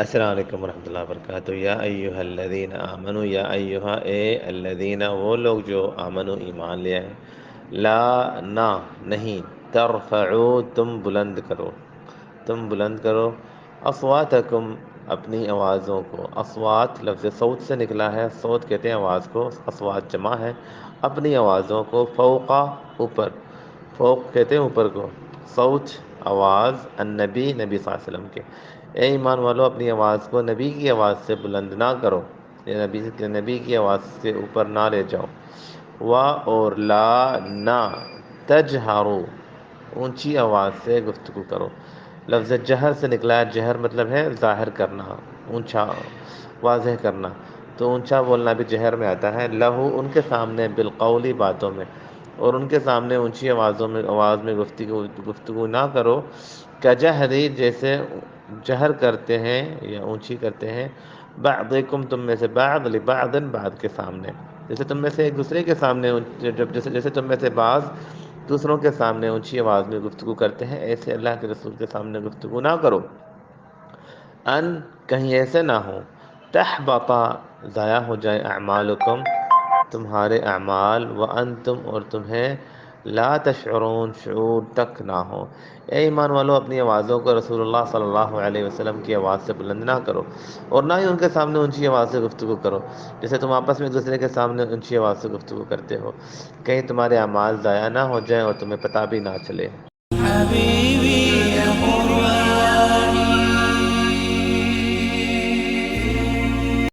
السلام علیکم ورحمۃ اللہ وبرکاتہ۔ یا ایہا الذین آمنوا، یا ایہا اے الذین، وہ لوگ جو آمنوا ایمان لے آئے، لا نہ نہیں، ترفعوا تم بلند کرو اصواتکم اپنی آوازوں کو۔ اصوات لفظ صوت سے نکلا ہے، صوت کہتے ہیں آواز کو، اصوات جمع ہے، اپنی آوازوں کو، فوقا اوپر، فوق کہتے ہیں اوپر کو، صوت آواز، النبی نبی صلی اللہ علیہ وسلم کے، اے ایمان والو اپنی آواز کو نبی کی آواز سے بلند نہ کرو، یا نبی کی آواز سے اوپر نہ لے جاؤ۔ اور لا نہ، تجہرو اونچی آواز سے گفتگو کرو۔ لفظ جہر سے نکلا ہے، جہر مطلب ہے ظاہر کرنا، اونچا واضح کرنا، تو اونچا بولنا بھی جہر میں آتا ہے۔ لہو ان کے سامنے، بالقولی باتوں میں، اور ان کے سامنے اونچی آواز میں گفتگو نہ کرو، کجہری جیسے جہر کرتے ہیں یا اونچی کرتے ہیں، بعضکم تم میں سے، بعض لبعض بعض کے سامنے، جیسے تم میں سے ایک دوسرے کے سامنے، جیسے تم میں سے بعض دوسروں کے سامنے اونچی آواز میں گفتگو کرتے ہیں، ایسے اللہ کے رسول کے سامنے گفتگو نہ کرو، ان کہیں ایسے نہ ہو، تحبطا ضائع ہو جائے، اعمالکم تمہارے اعمال، وانتم اور تمہیں لا تشعرون شعور تک نہ ہو۔ اے ایمان والو اپنی آوازوں کو رسول اللہ صلی اللہ علیہ وسلم کی آواز سے بلند نہ کرو، اور نہ ہی ان کے سامنے اونچی آواز سے گفتگو کرو، جیسے تم آپس میں ایک دوسرے کے سامنے اونچی آواز سے گفتگو کرتے ہو، کہیں تمہارے اعمال ضائع نہ ہو جائیں اور تمہیں پتہ بھی نہ چلے۔ حبيبي يا قرآن